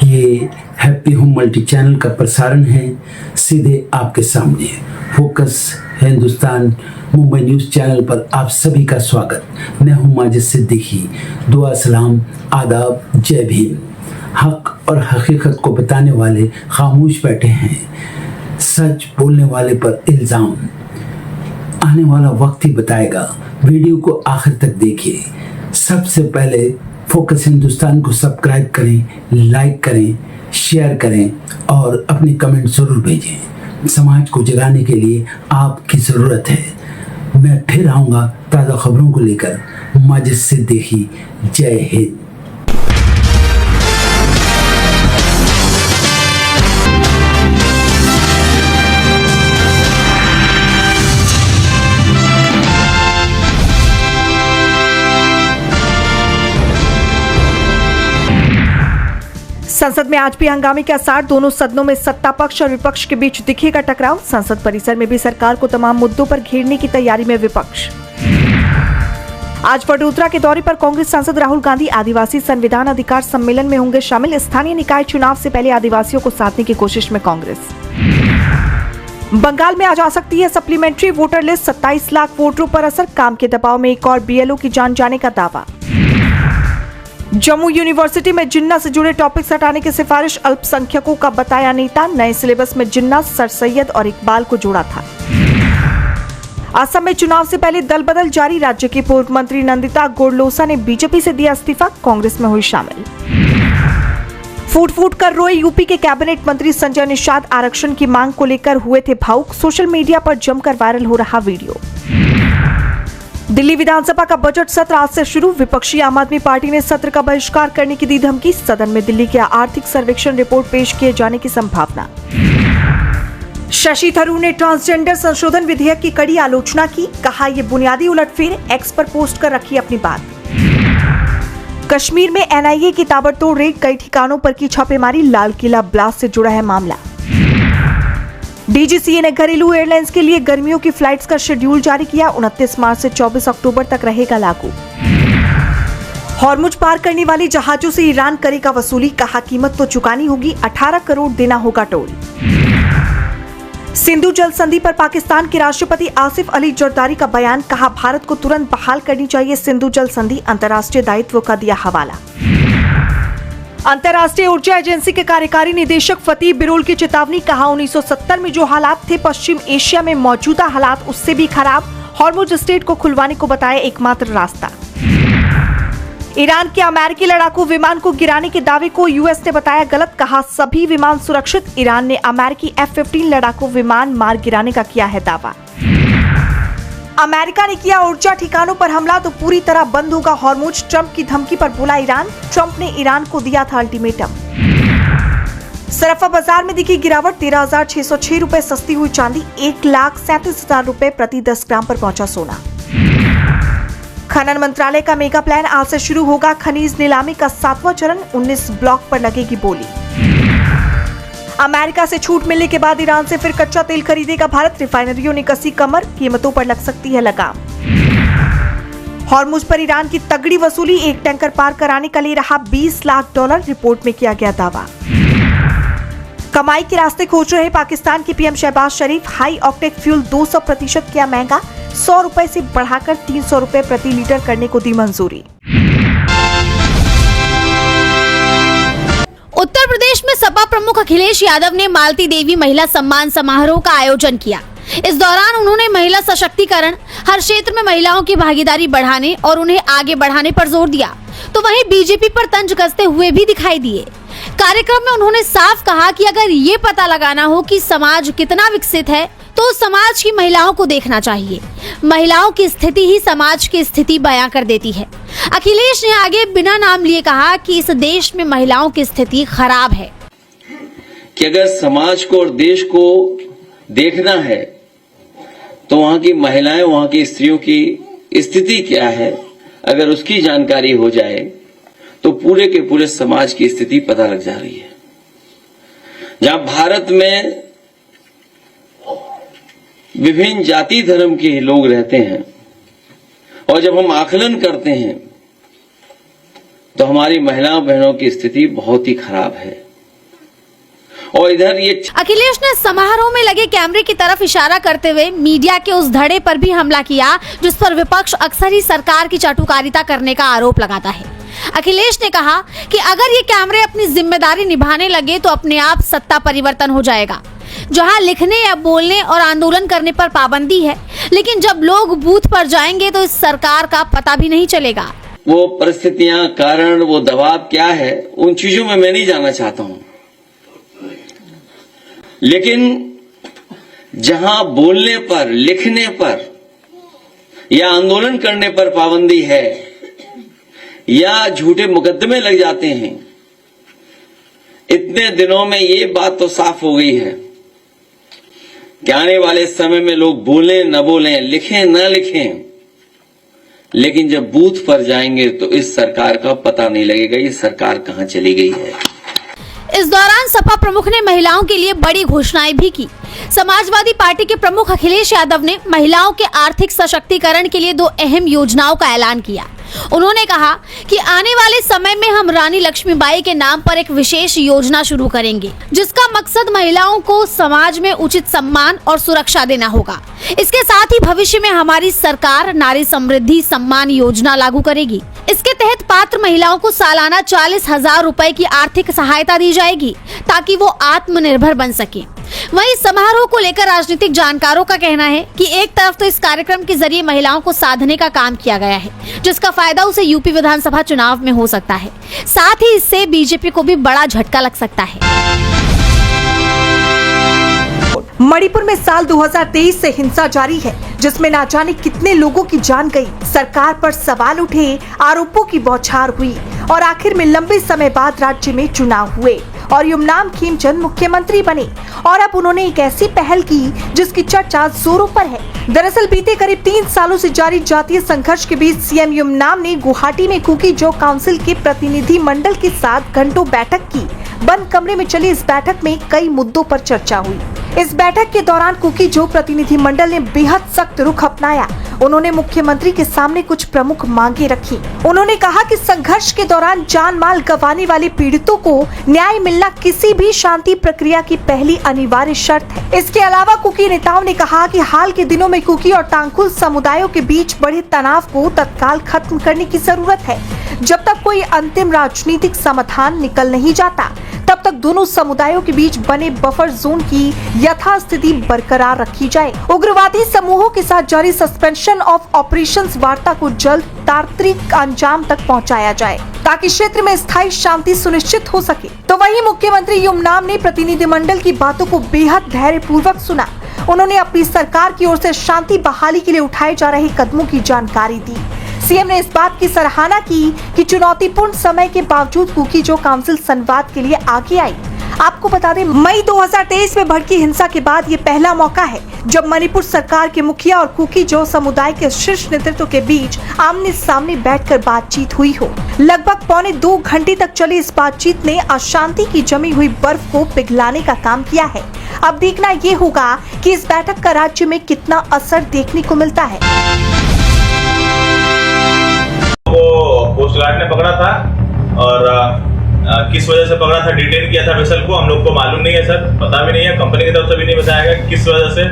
ये happy home multi channel का प्रसारण है सीधे आपके सामने। Focus Hindustan Mumbai news channel पर आप सभी का स्वागत। मैं हूं माजिद सिद्दीकी। दुआ सलाम आदाब, जय भीम। हक और हकीकत को बताने वाले खामोश बैठे हैं, सच बोलने वाले पर इल्ज़ाम। आने वाला वक्त ही बताएगा। वीडियो को आखिर तक देखिए। सबसे पहले फोकस हिंदुस्तान को सब्सक्राइब करें, लाइक करें, शेयर करें और अपने कमेंट जरूर भेजें। समाज को जगाने के लिए आपकी ज़रूरत है। मैं फिर आऊँगा ताज़ा खबरों को लेकर। माजिद सिद्दीकी, जय हिंद। संसद में आज भी हंगामे के आसार। दोनों सदनों में सत्ता पक्ष और विपक्ष के बीच दिखेगा टकराव। संसद परिसर में भी सरकार को तमाम मुद्दों पर घेरने की तैयारी में विपक्ष। आज वडोदरा के दौरे पर कांग्रेस सांसद राहुल गांधी आदिवासी संविधान अधिकार सम्मेलन में होंगे शामिल। स्थानीय निकाय चुनाव से पहले आदिवासियों को साधने की कोशिश में कांग्रेस। बंगाल में आज आ सकती है सप्लीमेंट्री वोटर लिस्ट। 27 लाख वोटरों पर असर। काम के दबाव में एक और बीएलओ की जान जाने का दावा। जम्मू यूनिवर्सिटी में जिन्ना से जुड़े टॉपिक्स हटाने की सिफारिश। अल्पसंख्यकों का बताया नेता। नए सिलेबस में जिन्ना, सर सैयद और इकबाल को जोड़ा था। असम में चुनाव से पहले दल बदल जारी। राज्य की पूर्व मंत्री नंदिता गोडलोसा ने बीजेपी से दिया इस्तीफा, कांग्रेस में हुई शामिल। फूट फूट कर रोए यूपी के कैबिनेट मंत्री संजय निषाद। आरक्षण की मांग को लेकर हुए थे भावुक। सोशल मीडिया पर जमकर वायरल हो रहा वीडियो। दिल्ली विधानसभा का बजट सत्र आज से शुरू। विपक्षी आम आदमी पार्टी ने सत्र का बहिष्कार करने की दी धमकी। सदन में दिल्ली के आर्थिक सर्वेक्षण रिपोर्ट पेश किए जाने की संभावना। शशि थरूर ने ट्रांसजेंडर संशोधन विधेयक की कड़ी आलोचना की। कहा यह बुनियादी उलटफेर। एक्स पर पोस्ट कर रखी अपनी बात। कश्मीर में एनआईए की ताबड़तोड़ रेड। कई ठिकानों पर की छापेमारी। लाल किला ब्लास्ट से जुड़ा है मामला। डीजीसीए ने घरेलू एयरलाइंस के लिए गर्मियों की फ्लाइट्स का शेड्यूल जारी किया। 29 मार्च से 24 अक्टूबर तक रहेगा लागू। हॉर्मुज पार करने वाली जहाजों से ईरान करेगा वसूली। कहा कीमत तो चुकानी होगी, 18 करोड़ देना होगा टोल। सिंधु जल संधि पर पाकिस्तान के राष्ट्रपति आसिफ अली जरदारी का बयान। कहा भारत को तुरंत बहाल करनी चाहिए सिंधु जल संधि। अंतर्राष्ट्रीय दायित्व का दिया हवाला। अंतर्राष्ट्रीय ऊर्जा एजेंसी के कार्यकारी निदेशक फतीह बिरोल की चेतावनी। कहा 1970 में जो हालात थे पश्चिम एशिया में मौजूदा हालात उससे भी खराब। हॉर्मुज स्ट्रेट को खुलवाने को बताया एकमात्र रास्ता। ईरान के अमेरिकी लड़ाकू विमान को गिराने के दावे को यूएस ने बताया गलत। कहा सभी विमान सुरक्षित। ईरान ने अमेरिकी F-15 लड़ाकू विमान मार गिराने का किया है दावा। अमेरिका ने किया ऊर्जा ठिकानों पर हमला तो पूरी तरह बंद होगा हॉर्मुज। ट्रंप की धमकी पर बोला ईरान। ट्रंप ने ईरान को दिया था अल्टीमेटम। सराफा बाजार में दिखी गिरावट। 13,606 रुपए सस्ती हुई चांदी। 1,37,000 रुपए प्रति 10 ग्राम पर पहुंचा सोना। खनन मंत्रालय का मेगा प्लान आज से शुरू होगा। खनिज नीलामी का 7वां चरण। 19 ब्लॉक पर लगेगी बोली। अमेरिका से छूट मिलने के बाद ईरान से फिर कच्चा तेल खरीदेगा भारत। रिफाइनरियों ने कसी कमर। कीमतों पर लग सकती है लगाम। हॉर्मुज पर ईरान की तगड़ी वसूली। एक टैंकर पार कराने का ले रहा $20 लाख। रिपोर्ट में किया गया दावा। कमाई के रास्ते खोज रहे पाकिस्तान के पीएम शहबाज शरीफ। हाई ऑक्टेन फ्यूल 200% किया महंगा। 100 रुपए से बढ़ाकर 300 रुपए प्रति लीटर करने को दी मंजूरी। उत्तर प्रदेश में सपा प्रमुख अखिलेश यादव ने मालती देवी महिला सम्मान समारोह का आयोजन किया। इस दौरान उन्होंने महिला सशक्तिकरण, हर क्षेत्र में महिलाओं की भागीदारी बढ़ाने और उन्हें आगे बढ़ाने पर जोर दिया। तो वहीं बीजेपी पर तंज कसते हुए भी दिखाई दिए। कार्यक्रम में उन्होंने साफ कहा कि अगर ये पता लगाना हो कि समाज कितना विकसित है तो समाज की महिलाओं को देखना चाहिए। महिलाओं की स्थिति ही समाज की स्थिति बयां कर देती है। अखिलेश ने आगे बिना नाम लिए कहा कि इस देश में महिलाओं की स्थिति खराब है। कि अगर समाज को और देश को देखना है तो वहां की महिलाएं, वहां की स्त्रियों की स्थिति क्या है, अगर उसकी जानकारी हो जाए तो पूरे के पूरे समाज की स्थिति पता लग जा रही है। जहां भारत में विभिन्न जाति धर्म के लोग रहते हैं और जब हम आकलन करते हैं तो हमारी महिला बहनों की स्थिति बहुत ही खराब है। और इधर ये अखिलेश ने समारोह में लगे कैमरे की तरफ इशारा करते हुए मीडिया के उस धड़े पर भी हमला किया जिस पर विपक्ष अक्सर ही सरकार की चाटुकारिता करने का आरोप लगाता है। अखिलेश ने कहा कि अगर ये कैमरे अपनी जिम्मेदारी निभाने लगे तो अपने आप सत्ता परिवर्तन हो जाएगा। जहां लिखने या बोलने और आंदोलन करने पर पाबंदी है, लेकिन जब लोग बूथ पर जाएंगे तो इस सरकार का पता भी नहीं चलेगा। वो परिस्थितियां, कारण, वो दबाव क्या है, उन चीजों में मैं नहीं जाना चाहता हूं। लेकिन जहां बोलने पर, लिखने पर या आंदोलन करने पर पाबंदी है या झूठे मुकदमे लग जाते हैं, इतने दिनों में ये बात तो साफ हो गई है कि आने वाले समय में लोग बोलें न बोलें, लिखें न लिखें, लेकिन जब बूथ पर जाएंगे तो इस सरकार का पता नहीं लगेगा ये सरकार कहां चली गई है। इस दौरान सपा प्रमुख ने महिलाओं के लिए बड़ी घोषणाएं भी की। समाजवादी पार्टी के प्रमुख अखिलेश यादव ने महिलाओं के आर्थिक सशक्तिकरण के लिए 2 अहम योजनाओं का ऐलान किया। उन्होंने कहा कि आने वाले समय में हम रानी लक्ष्मीबाई के नाम पर एक विशेष योजना शुरू करेंगे, जिसका मकसद महिलाओं को समाज में उचित सम्मान और सुरक्षा देना होगा। इसके साथ ही भविष्य में हमारी सरकार नारी समृद्धि सम्मान योजना लागू करेगी। इसके तहत पात्र महिलाओं को सालाना 40,000 रुपए की आर्थिक सहायता दी जाएगी ताकि वो आत्मनिर्भर बन सके। वहीं समारोह को लेकर राजनीतिक जानकारों का कहना है कि एक तरफ तो इस कार्यक्रम के जरिए महिलाओं को साधने का काम किया गया है, जिसका फायदा उसे यूपी विधानसभा चुनाव में हो सकता है। साथ ही इससे बीजेपी को भी बड़ा झटका लग सकता है। मणिपुर में साल 2023 से हिंसा जारी है, जिसमें ना जाने कितने लोगों की जान गई। सरकार पर सवाल उठे, आरोपों की बौछार हुई और आखिर में लंबे समय बाद राज्य में चुनाव हुए और युमनाम खेमचंद मुख्यमंत्री बने। और अब उन्होंने एक ऐसी पहल की जिसकी चर्चा जोरों पर है। दरअसल बीते करीब 3 सालों से जारी जातीय संघर्ष के बीच सीएम युमनाम ने गुवाहाटी में कुकी जो काउंसिल के प्रतिनिधि मंडल के साथ घंटों बैठक की। बंद कमरे में चली इस बैठक में कई मुद्दों पर चर्चा हुई। इस बैठक के दौरान कुकी जो प्रतिनिधि मंडल ने बेहद सख्त रुख अपनाया। उन्होंने मुख्यमंत्री के सामने कुछ प्रमुख मांगे रखी। उन्होंने कहा कि संघर्ष के दौरान जान माल गंवाने वाले पीड़ितों को न्याय मिलना किसी भी शांति प्रक्रिया की पहली अनिवार्य शर्त है। इसके अलावा कुकी नेताओं ने कहा कि हाल के दिनों में कुकी और तांकुल समुदायों के बीच बढ़े तनाव को तत्काल खत्म करने की जरूरत है। जब तक कोई अंतिम राजनीतिक समाधान निकल नहीं जाता, तब तक दोनों समुदायों के बीच बने बफर जोन की यथास्थिति बरकरार रखी जाए। उग्रवादी समूहों के साथ जारी सस्पेंशन ऑफ ऑपरेशंस वार्ता को जल्द तांत्रिक अंजाम तक पहुंचाया जाए ताकि क्षेत्र में स्थायी शांति सुनिश्चित हो सके। तो वहीं मुख्यमंत्री युमनाम ने प्रतिनिधिमंडल की बातों को बेहद धैर्यपूर्वक सुना। उन्होंने अपनी सरकार की ओर से शांति बहाली के लिए उठाए जा रहे कदमों की जानकारी दी। सीएम ने इस बात की सराहना की कि चुनौतीपूर्ण समय के बावजूद कुकी जो काउंसिल संवाद के लिए आगे आई। आपको बता दें, मई 2023 में भड़की हिंसा के बाद ये पहला मौका है जब मणिपुर सरकार के मुखिया और कुकी जो समुदाय के शीर्ष नेतृत्व के बीच आमने सामने बैठकर बातचीत हुई हो। लगभग 2.25 घंटे तक चली इस बातचीत ने अशांति की जमी हुई बर्फ को पिघलाने का काम किया है। अब देखना ये होगा कि इस बैठक का राज्य में कितना असर देखने को मिलता है। कोस्ट गार्ड ने पकड़ा था और किस वजह से पकड़ा था, डिटेन किया था वेसल को, हम लोग को मालूम नहीं है सर, पता भी नहीं है। कंपनी की तरफ से भी नहीं बताया गया किस वजह से,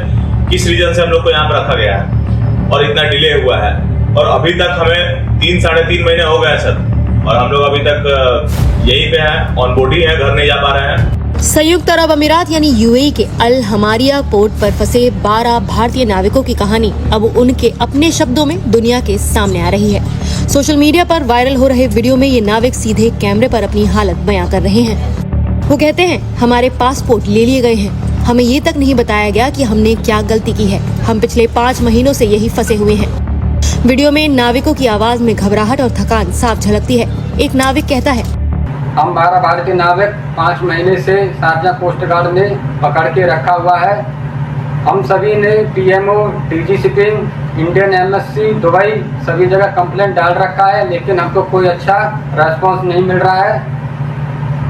किस रीजन से हम लोग को यहाँ पर रखा गया है और इतना डिले हुआ है। और अभी तक हमें 3-3.5 महीने हो गए सर और हम लोग अभी तक यहीं पे हैं, ऑन बोर्ड ही है, घर नहीं जा पा रहे हैं। संयुक्त अरब अमीरात यानी यूएई के अल हमारिया पोर्ट पर फंसे 12 भारतीय नाविकों की कहानी अब उनके अपने शब्दों में दुनिया के सामने आ रही है। सोशल मीडिया पर वायरल हो रहे वीडियो में ये नाविक सीधे कैमरे पर अपनी हालत बयां कर रहे हैं। वो कहते हैं, हमारे पासपोर्ट ले लिए गए हैं, हमें ये तक नहीं बताया गया कि हमने क्या गलती की है, हम पिछले 5 महीनों से यही फंसे हुए हैं। वीडियो में नाविकों की आवाज में घबराहट और थकान साफ झलकती है। एक नाविक कहता है, हम 12 भारतीय नाविक 5 महीने से शारजाह कोस्ट गार्ड ने पकड़ के रखा हुआ है। हम सभी ने PMO, DG shipping, Indian MSc, Dubai सभी जगह कंप्लेंट डाल रखा है, लेकिन हमको कोई अच्छा रेस्पॉन्स नहीं मिल रहा है।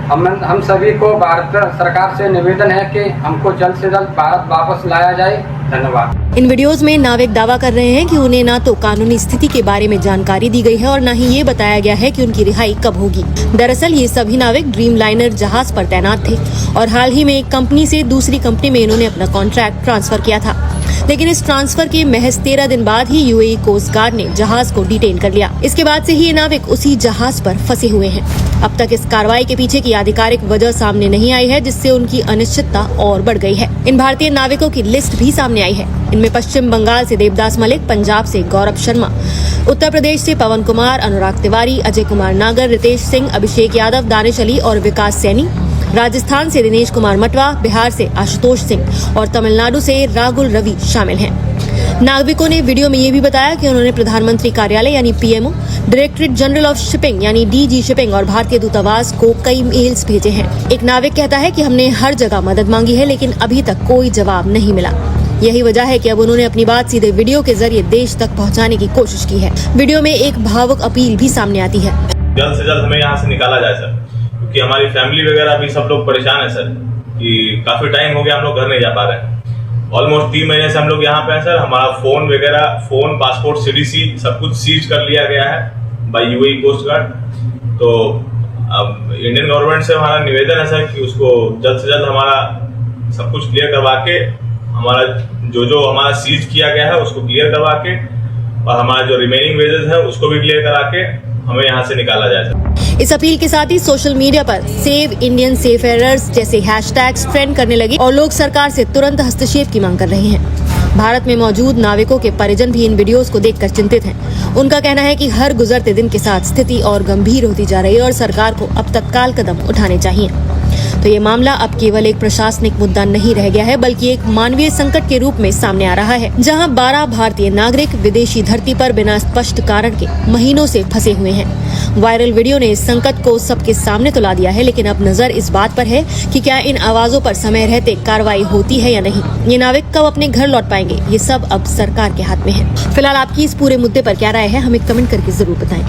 हम सभी को भारत सरकार से निवेदन है कि हमको जल्द से जल्द भारत वापस लाया जाए धन्यवाद। इन वीडियोस में नाविक दावा कर रहे हैं कि उन्हें ना तो कानूनी स्थिति के बारे में जानकारी दी गई है और न ही ये बताया गया है कि उनकी रिहाई कब होगी। दरअसल ये सभी नाविक ड्रीमलाइनर जहाज पर तैनात थे और हाल ही में एक कंपनी से दूसरी कंपनी में इन्होंने अपना कॉन्ट्रैक्ट ट्रांसफर किया था, लेकिन इस ट्रांसफर के महज 13 दिन बाद ही यूएई कोस्ट गार्ड ने जहाज को डिटेन कर लिया। इसके बाद से ही ये नाविक उसी जहाज पर फंसे हुए हैं। अब तक इस कार्रवाई के पीछे की आधिकारिक वजह सामने नहीं आई है, जिससे उनकी अनिश्चितता और बढ़ गई है। इन भारतीय नाविकों की लिस्ट भी सामने आई है। इनमें पश्चिम बंगाल से देवदास मलिक, पंजाब से गौरव शर्मा, उत्तर प्रदेश से पवन कुमार, अनुराग तिवारी, अजय कुमार नागर, रितेश सिंह, अभिषेक यादव, दानिश अली और विकास सैनी, राजस्थान से दिनेश कुमार मटवा, बिहार से आशुतोष सिंह और तमिलनाडु से राहुल रवि शामिल हैं। नाविकों ने वीडियो में ये भी बताया कि उन्होंने प्रधानमंत्री कार्यालय यानी PMO, directorate general of shipping यानी डीजी शिपिंग और भारतीय दूतावास को कई मेल्स भेजे हैं। एक नाविक कहता है कि हमने हर जगह मदद मांगी है, लेकिन अभी तक कोई जवाब नहीं मिला। यही वजह है कि अब उन्होंने अपनी बात सीधे वीडियो के जरिए देश तक पहुंचाने की कोशिश की है। वीडियो में एक भावुक अपील भी सामने आती है। जल्द से जल्द हमें यहाँ से निकाला जाए सर, क्योंकि हमारी फैमिली वगैरह भी सब लोग परेशान है सर, कि काफी टाइम हो गया हम लोग घर नहीं जा पा रहे हैं। ऑलमोस्ट 3 महीने से हम लोग यहाँ पे हैं सर। हमारा फोन, पासपोर्ट, सीडीसी सब कुछ सीज कर लिया गया है बाय यूएई कोस्ट गार्ड। तो अब इंडियन गवर्नमेंट से हमारा निवेदन है सर कि उसको जल्द से जल्द हमारा सब कुछ क्लियर करवा के, हमारा जो हमारा सीज किया गया है उसको क्लियर करवा के, और हमारा जो रिमेनिंग वेजेस है उसको भी क्लियर करा के हमें यहाँ से निकाला जाए सर। इस अपील के साथ ही सोशल मीडिया पर सेव इंडियन सेफेयरर्स जैसे हैशटैग्स ट्रेंड करने लगे और लोग सरकार से तुरंत हस्तक्षेप की मांग कर रहे हैं। भारत में मौजूद नाविकों के परिजन भी इन वीडियोस को देखकर चिंतित हैं। उनका कहना है कि हर गुजरते दिन के साथ स्थिति और गंभीर होती जा रही है और सरकार को अब तत्काल कदम उठाने चाहिए। तो ये मामला अब केवल एक प्रशासनिक मुद्दा नहीं रह गया है, बल्कि एक मानवीय संकट के रूप में सामने आ रहा है, जहां 12 भारतीय नागरिक विदेशी धरती पर बिना स्पष्ट कारण के महीनों से फंसे हुए हैं। वायरल वीडियो ने इस संकट को सबके सामने तो ला दिया है, लेकिन अब नजर इस बात पर है कि क्या इन आवाजों पर समय रहते कार्रवाई होती है या नहीं। ये नाविक कब अपने घर लौट पाएंगे, ये सब अब सरकार के हाथ में है। फिलहाल आपकी इस पूरे मुद्दे पर क्या राय है, हमें कमेंट करके जरूर बताएं।